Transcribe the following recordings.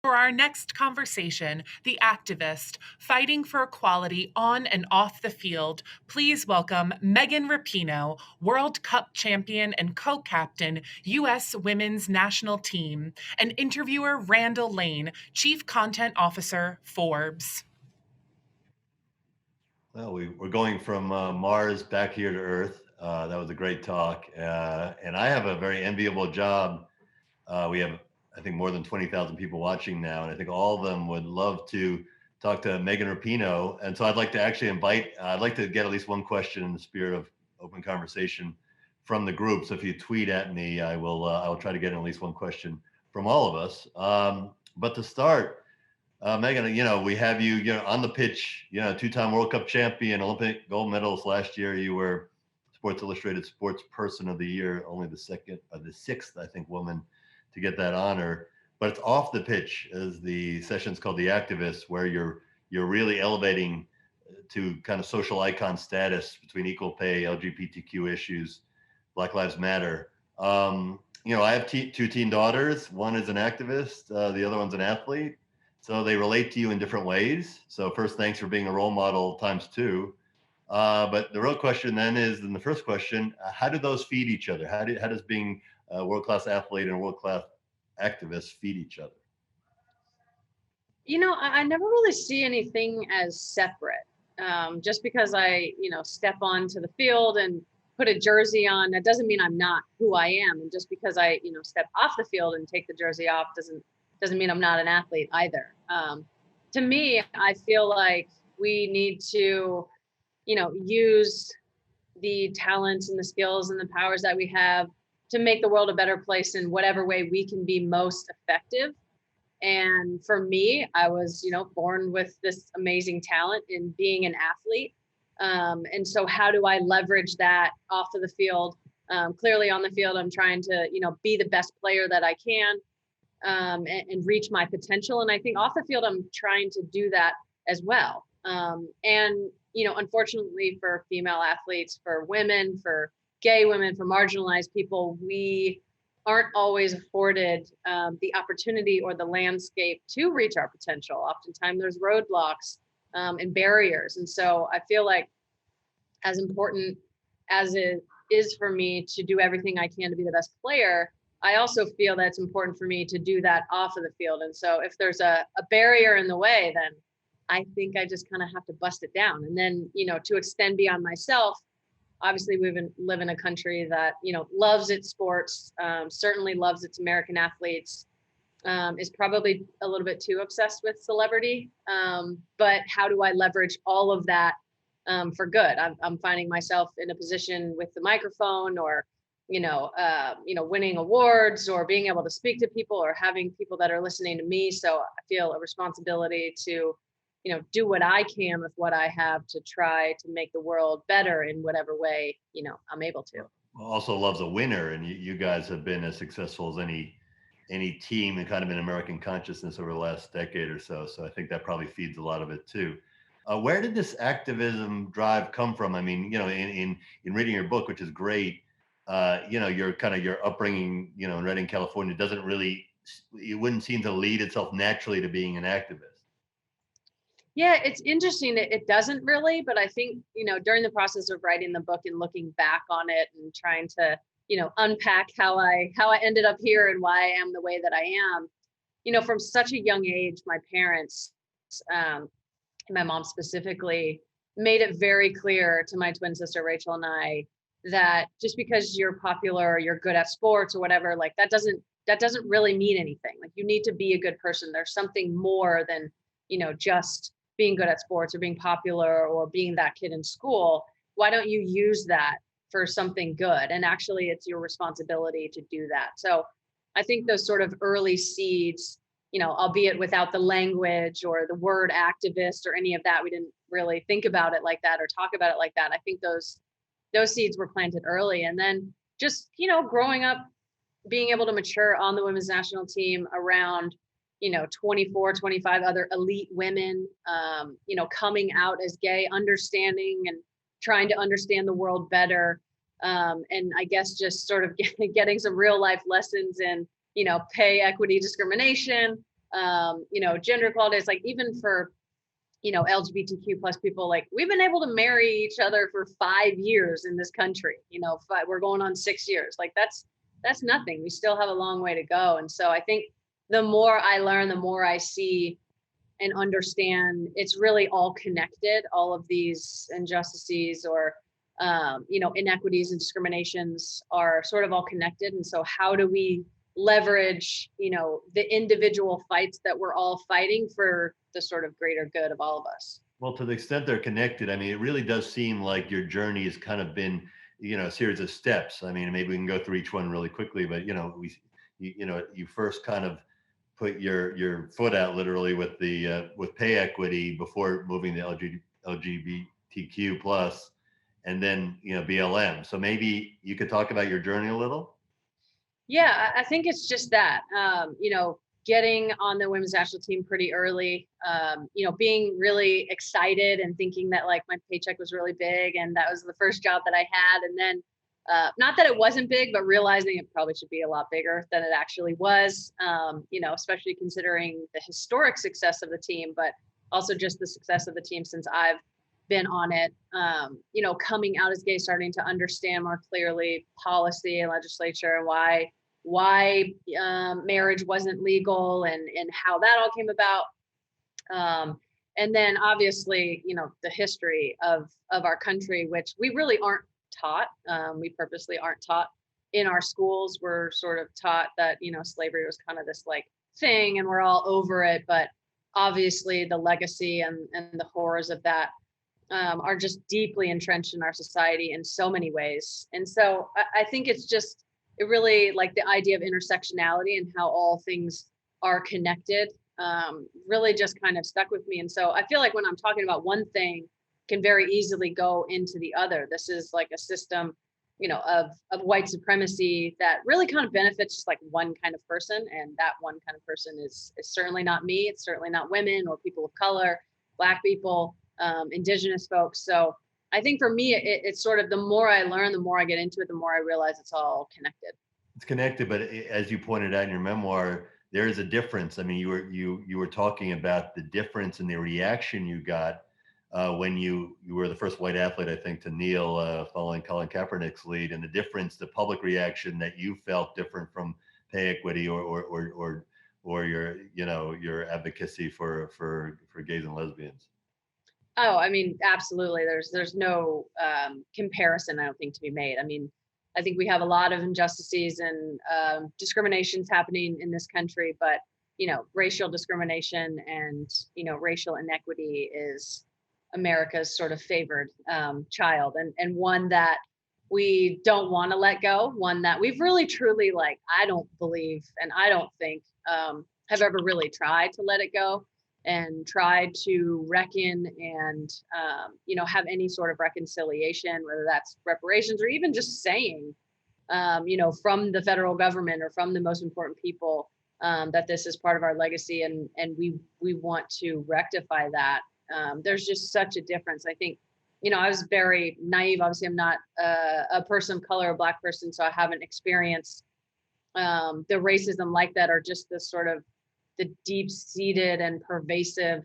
For our next conversation, the activist fighting for equality on and off the field, please welcome Megan Rapinoe, World Cup champion and co-captain, U.S. Women's National Team, and interviewer Randall Lane, Chief Content Officer, Forbes. Well, we're going from Mars back here to Earth. That was a great talk. And I have a very enviable job. We have, I think, more than 20,000 people watching now. And I think all of them would love to talk to Megan Rapinoe. And so I'd like to actually I'd like to get at least one question in the spirit of open conversation from the group. So if you tweet at me, I will try to get at least one question from all of us. But to start, Megan, we have you, on the pitch, two-time World Cup champion, Olympic gold medalist last year. You were Sports Illustrated Sports Person of the Year, only the sixth, I think, woman to get that honor. But it's off the pitch, as the session's called The Activist, where you're really elevating to kind of social icon status between equal pay, LGBTQ issues, Black Lives Matter. I have two teen daughters. One is an activist, the other one's an athlete. So they relate to you in different ways. So first, thanks for being a role model times two. But the real question then is, in the first question, how do those feed each other? How does being a world-class athlete and a world-class activist feed each other? I never really see anything as separate. Just because I, step onto the field and put a jersey on, that doesn't mean I'm not who I am. And just because I, step off the field and take the jersey off doesn't mean I'm not an athlete either. To me, I feel like we need to, use the talents and the skills and the powers that we have to make the world a better place in whatever way we can be most effective. And for me, I was, born with this amazing talent in being an athlete. And so how do I leverage that off of the field? Clearly on the field, I'm trying to, be the best player that I can. And reach my potential. And I think off the field, I'm trying to do that as well. And, unfortunately for female athletes, for women, for gay women, for marginalized people, we aren't always afforded the opportunity or the landscape to reach our potential. Oftentimes there's roadblocks and barriers. And so I feel like, as important as it is for me to do everything I can to be the best player, I also feel that it's important for me to do that off of the field. And so if there's a barrier in the way, then I think I just kind of have to bust it down. And then, to extend beyond myself, obviously we live in a country that, loves its sports, certainly loves its American athletes, is probably a little bit too obsessed with celebrity. But how do I leverage all of that for good? I'm finding myself in a position with the microphone, or winning awards, or being able to speak to people, or having people that are listening to me. So I feel a responsibility to, do what I can with what I have to try to make the world better in whatever way, I'm able to. Also loves a winner, and you guys have been as successful as any team and kind of in American consciousness over the last decade or so. So I think that probably feeds a lot of it too. Where did this activism drive come from? I mean, in reading your book, which is great, your upbringing, in Redding, California, it wouldn't seem to lead itself naturally to being an activist. Yeah, it's interesting. It doesn't really, but I think, during the process of writing the book and looking back on it and trying to, unpack how I ended up here and why I am the way that I am, from such a young age, my parents, my mom specifically, made it very clear to my twin sister, Rachel, and I, that just because you're popular or you're good at sports or whatever, like that doesn't really mean anything. Like, you need to be a good person. There's something more than, just being good at sports or being popular or being that kid in school. Why don't you use that for something good? And actually it's your responsibility to do that. So I think those sort of early seeds, albeit without the language or the word activist or any of that, we didn't really think about it like that or talk about it like that. I think those seeds were planted early. And then just, growing up, being able to mature on the women's national team around, 24, 25 other elite women, coming out as gay, understanding and trying to understand the world better. And I guess just sort of getting some real life lessons in, pay equity, discrimination, Gender equality is like, even for, LGBTQ plus people, like we've been able to marry each other for 5 years in this country, we're going on 6 years. Like that's nothing. We still have a long way to go. And so I think the more I learn, the more I see and understand it's really all connected. All of these injustices or, inequities and discriminations are sort of all connected. And so how do we leverage, the individual fights that we're all fighting for the sort of greater good of all of us? Well, to the extent they're connected, I mean, it really does seem like your journey has kind of been, a series of steps. I mean, maybe we can go through each one really quickly, but you first kind of put your foot out literally with the with pay equity before moving to LGBTQ plus, and then BLM. So maybe you could talk about your journey a little. Yeah, I think it's just that, getting on the women's national team pretty early, being really excited and thinking that like my paycheck was really big and that was the first job that I had. And then, not that it wasn't big, but realizing it probably should be a lot bigger than it actually was, especially considering the historic success of the team, but also just the success of the team since I've been on it, coming out as gay, starting to understand more clearly policy and legislature and why marriage wasn't legal and how that all came about. And then obviously, the history of our country, which we really aren't taught. We purposely aren't taught in our schools. We're sort of taught that, slavery was kind of this like thing and we're all over it. But obviously the legacy and the horrors of that are just deeply entrenched in our society in so many ways. And so I think it really, like the idea of intersectionality and how all things are connected, really just kind of stuck with me. And so I feel like when I'm talking about one thing can very easily go into the other. This is like a system, of white supremacy that really kind of benefits just like one kind of person. And that one kind of person is certainly not me. It's certainly not women or people of color, Black people, Indigenous folks. So I think for me, it's sort of the more I learn, the more I get into it, the more I realize it's all connected. It's connected, but as you pointed out in your memoir, there is a difference. I mean, you were talking about the difference in the reaction you got when you were the first white athlete, I think, to kneel following Colin Kaepernick's lead, and the difference, the public reaction that you felt different from pay equity or your advocacy for gays and lesbians. Oh, I mean, absolutely. There's no comparison, I don't think, to be made. I mean, I think we have a lot of injustices and discriminations happening in this country, but racial discrimination and racial inequity is America's sort of favored child, and one that we don't want to let go. One that we've really truly, like, I don't believe and I don't think have ever really tried to let it go and tried to reckon and have any sort of reconciliation, whether that's reparations or even just saying from the federal government or from the most important people that this is part of our legacy and we want to rectify that. There's just such a difference. I think I was very naive. Obviously I'm not a person of color, a Black person, so I haven't experienced the racism like that, or just the sort of the deep-seated and pervasive,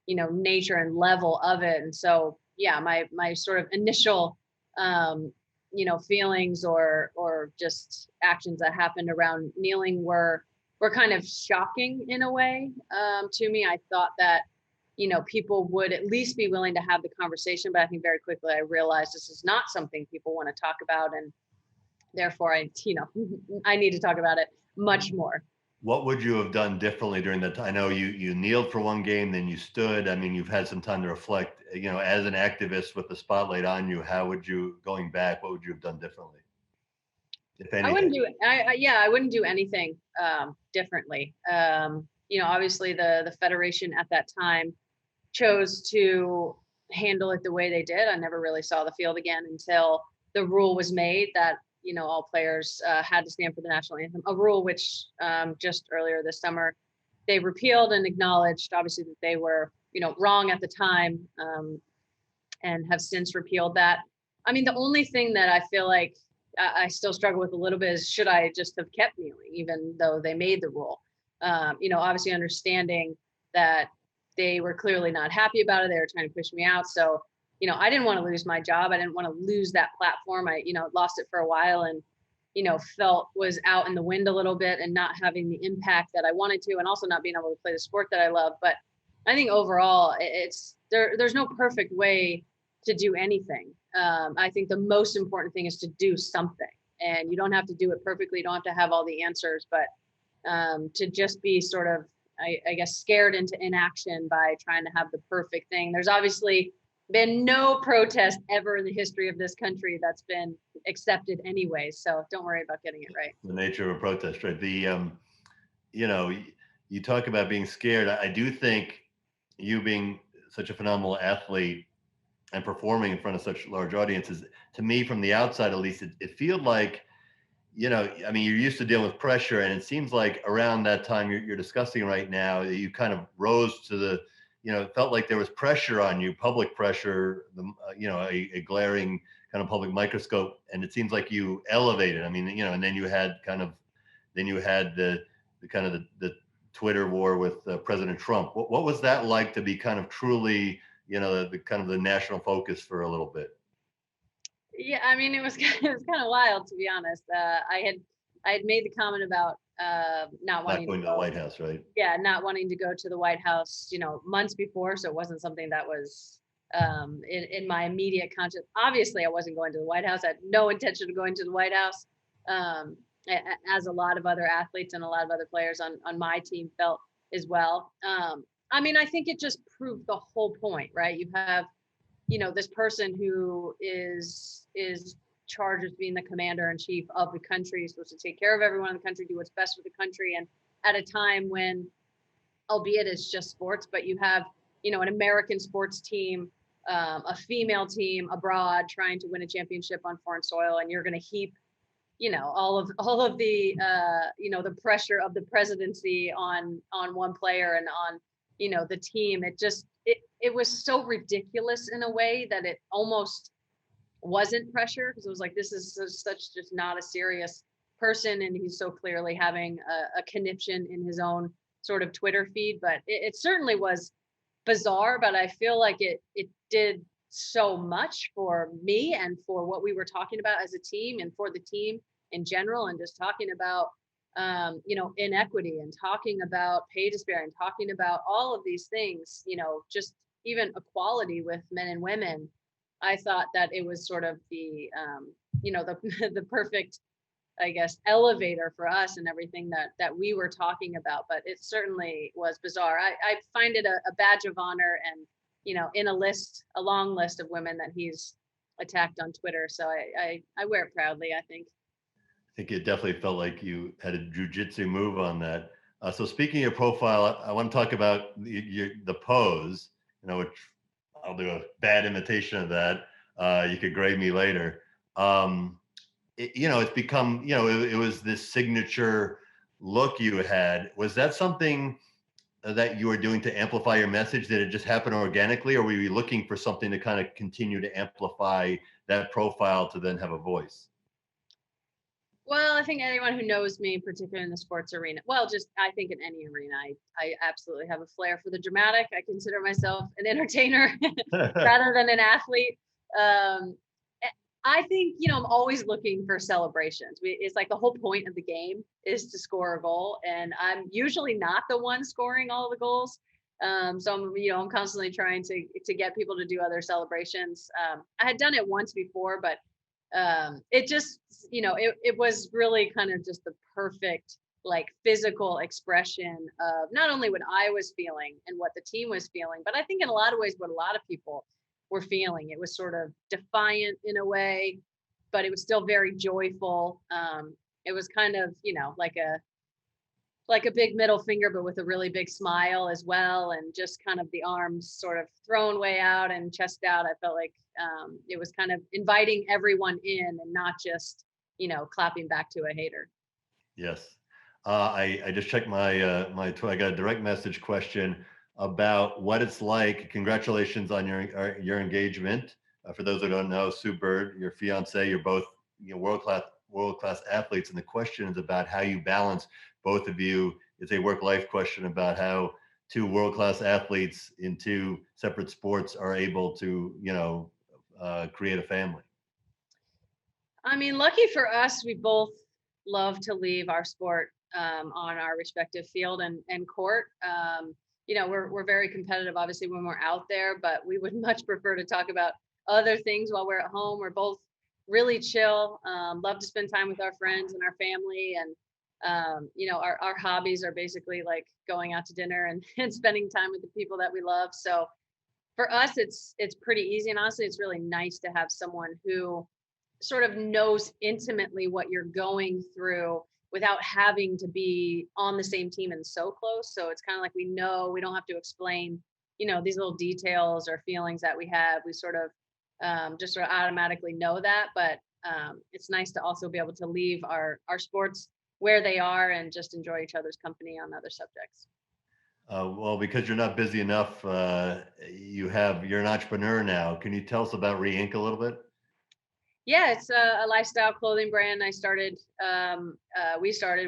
nature and level of it. And so, yeah, my sort of initial, feelings or just actions that happened around kneeling were kind of shocking in a way to me. I thought that, people would at least be willing to have the conversation, but I think very quickly I realized this is not something people want to talk about, and therefore I need to talk about it much more. What would you have done differently during that time? I know you kneeled for one game, then you stood. I mean, you've had some time to reflect, as an activist with the spotlight on you, going back, what would you have done differently? If anything? I wouldn't do anything differently. Obviously the Federation at that time chose to handle it the way they did. I never really saw the field again until the rule was made that all players had to stand for the national anthem, a rule which just earlier this summer they repealed and acknowledged, obviously, that they were, wrong at the time, and have since repealed that. I mean, the only thing that I feel like I still struggle with a little bit is, should I just have kept kneeling, even though they made the rule? Obviously understanding that they were clearly not happy about it. They were trying to push me out. So, I didn't want to lose my job. I didn't want to lose that platform. I, lost it for a while and, felt was out in the wind a little bit and not having the impact that I wanted to, and also not being able to play the sport that I love. But I think overall there's no perfect way to do anything. I think the most important thing is to do something, and you don't have to do it perfectly. You don't have to have all the answers, but to just be sort of, I guess, scared into inaction by trying to have the perfect thing. There's obviously been no protest ever in the history of this country that's been accepted anyway. So don't worry about getting it right. The nature of a protest, right? You know, you talk about being scared. I do think you being such a phenomenal athlete and performing in front of such large audiences, to me, from the outside at least, it feels like, I mean, you're used to dealing with pressure, and it seems like around that time you're discussing right now, you kind of rose to the, it felt like there was pressure on you, public pressure, a glaring kind of public microscope, and it seems like you elevated. I mean, and then you had the kind of the Twitter war with President Trump. What was that like to be kind of truly, the kind of the national focus for a little bit? Yeah, I mean, it was it was kind of wild, to be honest. I had made the comment about not wanting Not going to to the go. White House, right? Yeah, not wanting to go to the White House, months before, so it wasn't something that was in my immediate conscience. Obviously, I wasn't going to the White House. I had no intention of going to the White House, as a lot of other athletes and a lot of other players on my team felt as well. I mean, I think it just proved the whole point, right? You have this person who is charged with being the commander in chief of the country, supposed to take care of everyone in the country, do what's best for the country, and at a time when, albeit it's just sports, but you have an American sports team, a female team abroad trying to win a championship on foreign soil, and you're going to heap all of the the pressure of the presidency on one player and on the team. It was so ridiculous in a way that it almost wasn't pressure, because it was like, this is such just not a serious person, and he's so clearly having a conniption in his own sort of Twitter feed. But it certainly was bizarre, but I feel like it did so much for me and for what we were talking about as a team and for the team in general, and just talking about inequity and talking about pay disparity and talking about all of these things, just even equality with men and women. I thought that it was sort of the the perfect, I guess, elevator for us and everything that we were talking about. But it certainly was bizarre. I find it a badge of honor, and in a long list of women that he's attacked on Twitter. So I wear it proudly, I think. I think it definitely felt like you had a jujitsu move on that. So speaking of your profile, I want to talk about the pose, which I'll do a bad imitation of that. You could grade me later. It's become, it was this signature look you had. Was that something that you were doing to amplify your message? Did it just happen organically, or were you looking for something to kind of continue to amplify that profile to then have a voice? Well, I think anyone who knows me, particularly in the sports arena, well, just I think in any arena, I absolutely have a flair for the dramatic. I consider myself an entertainer rather than an athlete. I think, I'm always looking for celebrations. It's like the whole point of the game is to score a goal, and I'm usually not the one scoring all the goals. So I'm constantly trying to get people to do other celebrations. I had done it once before, but it just, it was really kind of just the perfect, like, physical expression of not only what I was feeling and what the team was feeling, but I think in a lot of ways what a lot of people were feeling. It was sort of defiant in a way, but it was still very joyful. It was kind of, like a big middle finger, but with a really big smile as well. And just kind of the arms sort of thrown way out and chest out. I felt like it was kind of inviting everyone in and not just, clapping back to a hater. Yes. I just checked my I got a direct message question about what it's like. Congratulations on your engagement. For those who don't know, Sue Bird, your fiance, you're both world class athletes, and the question is about how you balance both of you it's a work-life question about how two world-class athletes in two separate sports are able to, create a family. I mean, lucky for us, we both love to leave our sport on our respective field and court. We're very competitive, obviously, when we're out there, but we would much prefer to talk about other things while we're at home. We're both really chill, love to spend time with our friends and our family, and our hobbies are basically like going out to dinner and, and spending time with the people that we love. So for us, it's pretty easy, and honestly, it's really nice to have someone who sort of knows intimately what you're going through without having to be on the same team and so close. So it's kind of like we know we don't have to explain, these little details or feelings that we have. We sort of just sort of automatically know that. But it's nice to also be able to leave our sports where they are and just enjoy each other's company on other subjects. Well, because you're not busy enough, you're an entrepreneur now. Can you tell us about Reinc a little bit? Yeah, it's a lifestyle clothing brand. We started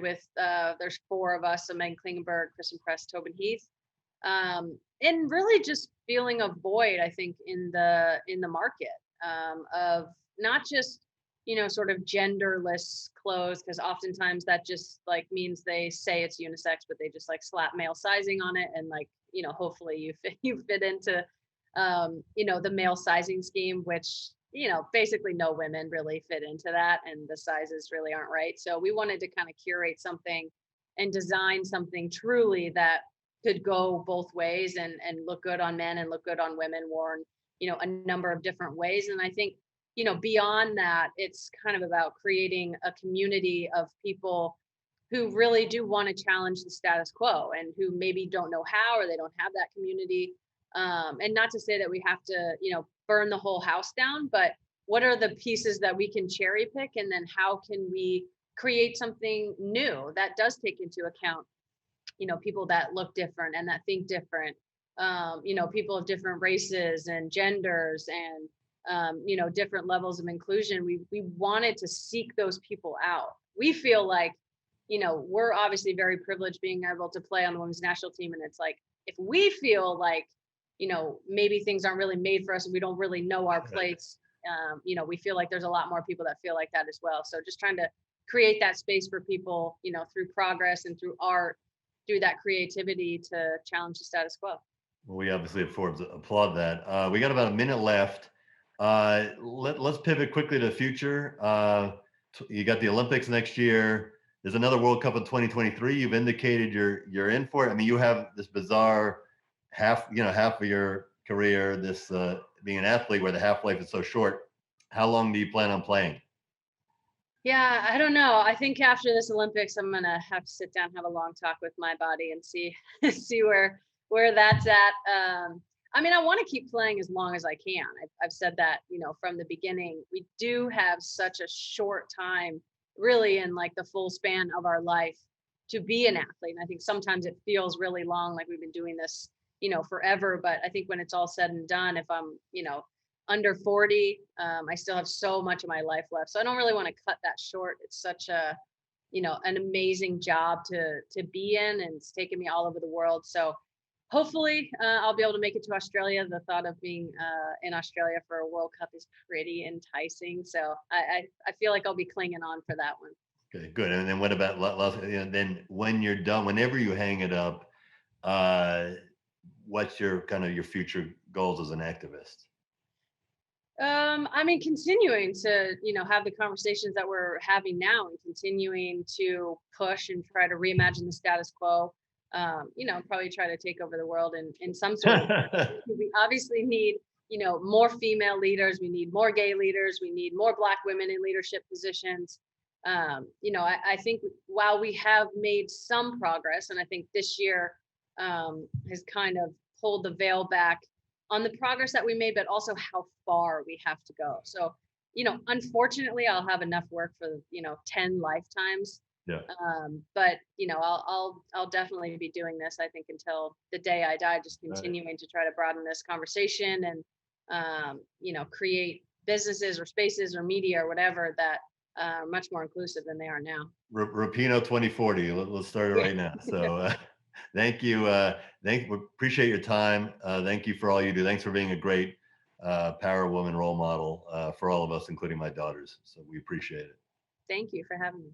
with, there's four of us, so Megan Klingenberg, Kristen Press, Tobin Heath. And really just feeling a void, I think, in the market, of not just, sort of genderless clothes, because oftentimes that just like means they say it's unisex, but they just like slap male sizing on it. And like, hopefully you fit into, the male sizing scheme, which basically no women really fit into that, and the sizes really aren't right. So we wanted to kind of curate something and design something truly that could go both ways and look good on men and look good on women, worn, a number of different ways. And I think, beyond that, it's kind of about creating a community of people who really do want to challenge the status quo and who maybe don't know how, or they don't have that community. And not to say that we have to, burn the whole house down, but what are the pieces that we can cherry pick? And then how can we create something new that does take into account, people that look different and that think different, people of different races and genders and, different levels of inclusion. We wanted to seek those people out. We feel like, we're obviously very privileged being able to play on the women's national team. And it's like, if we feel like, maybe things aren't really made for us and we don't really know our place, we feel like there's a lot more people that feel like that as well. So just trying to create that space for people, through progress and through art, through that creativity to challenge the status quo. Well, we obviously at Forbes applaud that. We got about a minute left. Let's pivot quickly to the future. You got the Olympics next year. There's another World Cup in 2023. You've indicated you're in for it. I mean, you have this bizarre half of your career, this being an athlete where the half-life is so short. How long do you plan on playing? Yeah, I don't know. I think after this Olympics, I'm gonna have to sit down, have a long talk with my body, and see see where that's at. I mean, I want to keep playing as long as I can. I've said that, from the beginning. We do have such a short time, really, in like the full span of our life to be an athlete. And I think sometimes it feels really long, like we've been doing this, forever. But I think when it's all said and done, if I'm, under 40, I still have so much of my life left. So I don't really want to cut that short. It's such a, an amazing job to be in, and it's taken me all over the world. So hopefully I'll be able to make it to Australia. The thought of being in Australia for a World Cup is pretty enticing. So I feel like I'll be clinging on for that one. Okay, good. And then what about then when you're done, whenever you hang it up, what's your future goals as an activist? I mean, continuing to, have the conversations that we're having now and continuing to push and try to reimagine the status quo. Probably try to take over the world in some sort of way. We obviously need, more female leaders. We need more gay leaders. We need more Black women in leadership positions. I think while we have made some progress, and I think this year has kind of pulled the veil back on the progress that we made, but also how far we have to go. So, unfortunately, I'll have enough work for 10 lifetimes. Yeah. But I'll definitely be doing this, I think, until the day I die, just continuing to try to broaden this conversation and create businesses or spaces or media or whatever that much more inclusive than they are now. Rapinoe 2040. Let's start it right now. So thank you. We appreciate your time. Thank you for all you do. Thanks for being a great power woman role model for all of us, including my daughters. So we appreciate it. Thank you for having me.